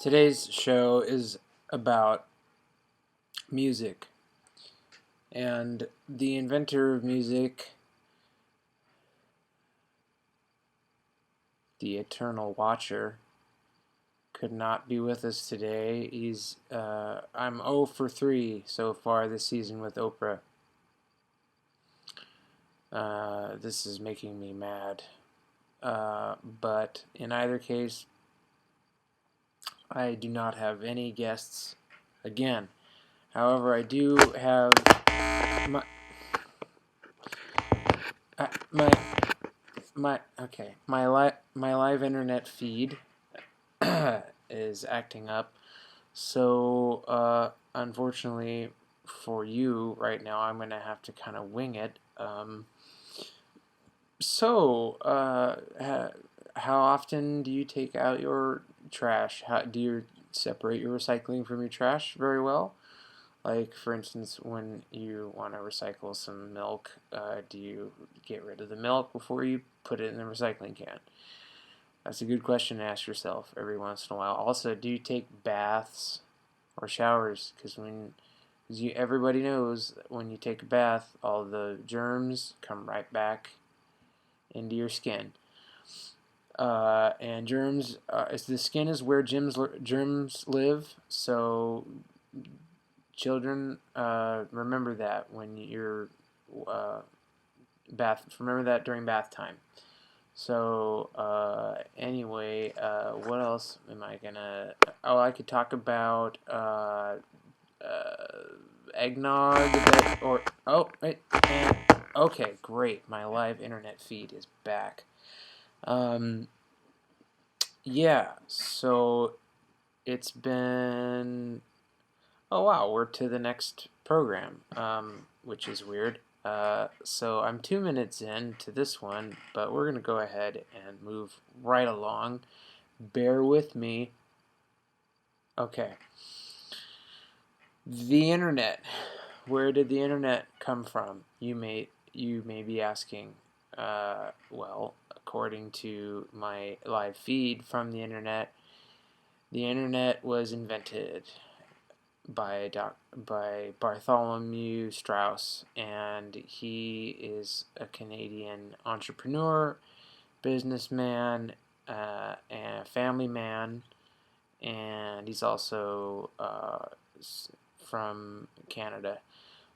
Today's show is about music, and the inventor of music, the Eternal Watcher, could not be with us today. I'm 0 for 3 so far this season with Oprah. This is making me mad. But in either case, I do not have any guests again. However, I do have my my my live internet feed is acting up. So unfortunately for you right now, I'm gonna have to kind of wing it. How often do you take out your trash? How do you separate your recycling from your trash very well? Like, for instance, when you want to recycle some milk, do you get rid of the milk before you put it in the recycling can? That's a good question to ask yourself every once in a while. Also, do you take baths or showers? Because everybody knows that when you take a bath, all the germs come right back into your skin. And the skin is where germs live. So children, remember that when you're uh, remember that during bath time. So anyway, what else am I gonna? Oh, I could talk about eggnog and okay, great. My live internet feed is back. Um, yeah. So it's been. Oh wow, we're to the next program, which is weird. So I'm 2 minutes in to this one, but we're gonna go ahead and move right along. Bear with me. Okay. The internet. Where did the internet come from? You may be asking. Well, according to my live feed from the internet was invented by Bartholomew Strauss, and he is a Canadian entrepreneur, businessman, and family man, and he's also from Canada.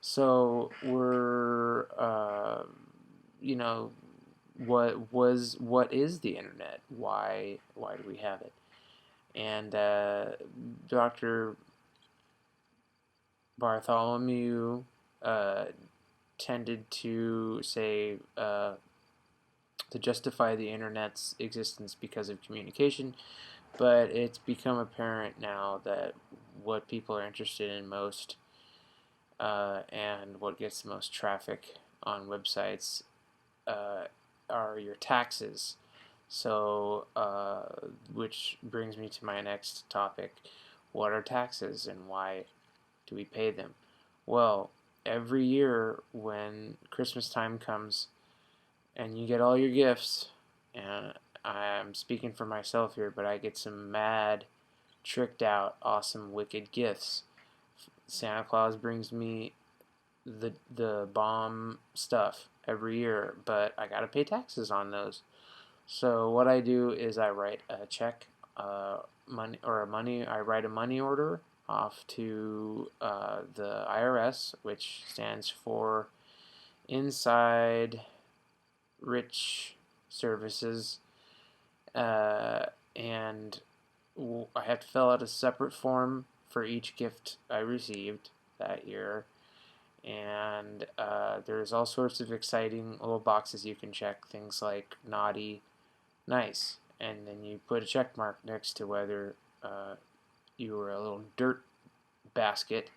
So we're, you know, what is the internet? Why do we have it? And Dr. Bartholomew uh, tended to say to justify the internet's existence because of communication, but it's become apparent now that what people are interested in most and what gets the most traffic on websites uh, are your taxes. So, which brings me to my next topic. What are taxes and why do we pay them? Well, every year when Christmas time comes and you get all your gifts, and I'm speaking for myself here, but I get some mad, tricked out, awesome, wicked gifts. Santa Claus brings me the bomb stuff every year, but I gotta pay taxes on those. So what I do is I write a check, I write a money order off to the IRS, which stands for Inside Rich Services, and I have to fill out a separate form for each gift I received that year. And there's all sorts of exciting little boxes you can check, things like naughty, nice, and then you put a check mark next to whether you were a little dirt basket,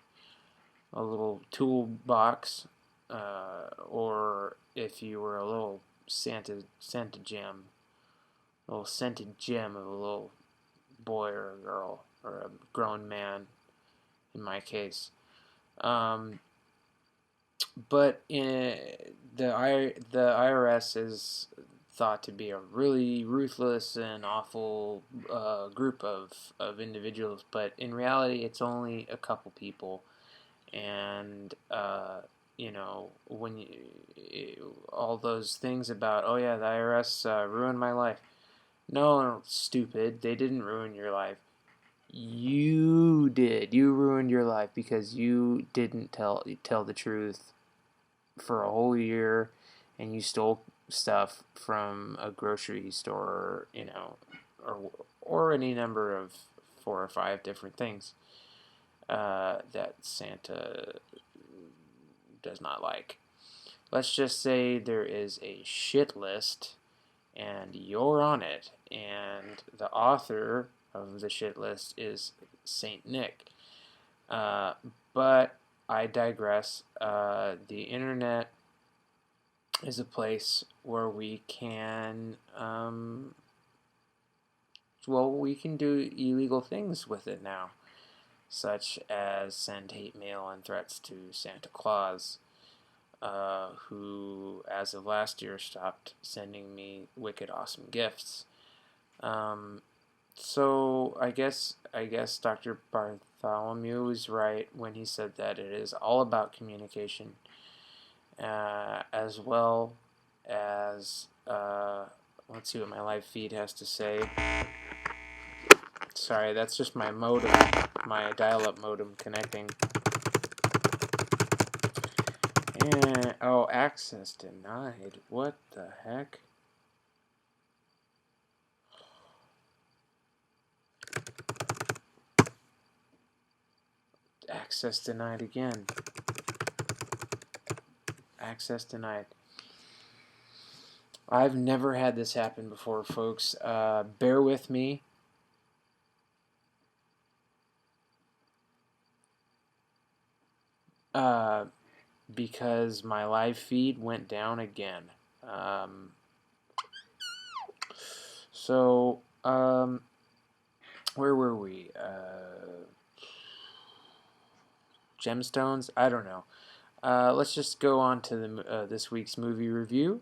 a little toolbox, or if you were a little Santa gem, a little scented gem of a little boy or a girl or a grown man, in my case. Um, but the IRS is thought to be a really ruthless and awful group of individuals, but in reality, it's only a couple people. And when all those things about, oh yeah, the IRS ruined my life. No, stupid, they didn't ruin your life. You did. You ruined your life because you didn't tell the truth for a whole year, and you stole stuff from a grocery store, or any number of 4 or 5 different things that Santa does not like. Let's just say there is a shit list, and you're on it, and the author of the shit list is Saint Nick. But I digress. The internet is a place where we can, we can do illegal things with it now, such as send hate mail and threats to Santa Claus, who, as of last year, stopped sending me wicked awesome gifts. So I guess Dr. Bartholomew was right when he said that it is all about communication, as well as let's see what my live feed has to say. Sorry, that's just my modem, my dial-up modem connecting. And oh, access denied. What the heck? Access denied again. Access denied. I've never had this happen before, folks. Bear with me. Because my live feed went down again. Where were we? Gemstones? I don't know. Let's just go on to this week's movie review,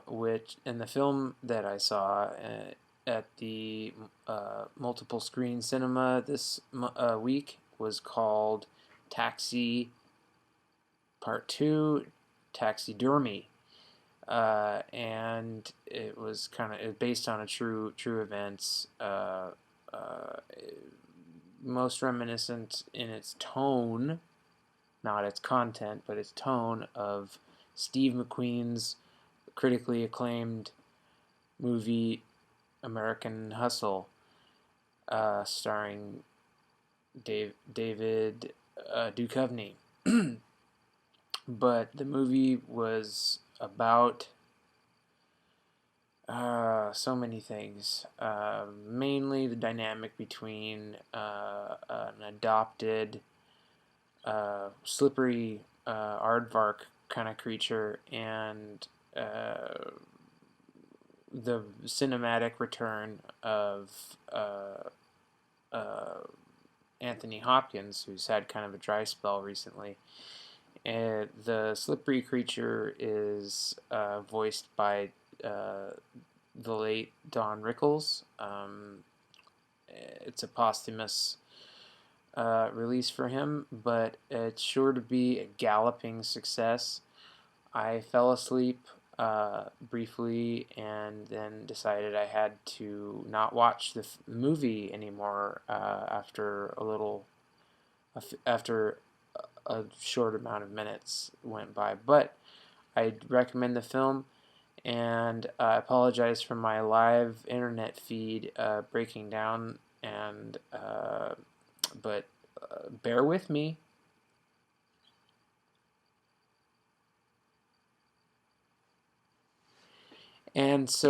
which in the film that I saw at the multiple screen cinema this week was called Taxi Part 2, Taxidermy. And it was kind of based on a true events, most reminiscent in its tone, not its content, but its tone, of Steve McQueen's critically acclaimed movie American Hustle, starring David Duchovny. But the movie was about so many things. Mainly the dynamic between an adopted, slippery aardvark kind of creature and the cinematic return of Anthony Hopkins, who's had kind of a dry spell recently. And the slippery creature is voiced by the late Don Rickles. It's a posthumous release for him, but it's sure to be a galloping success. I fell asleep briefly and then decided I had to not watch the movie anymore after a short amount of minutes went by. But I recommend the film, and I apologize for my live internet feed breaking down, and but bear with me. And so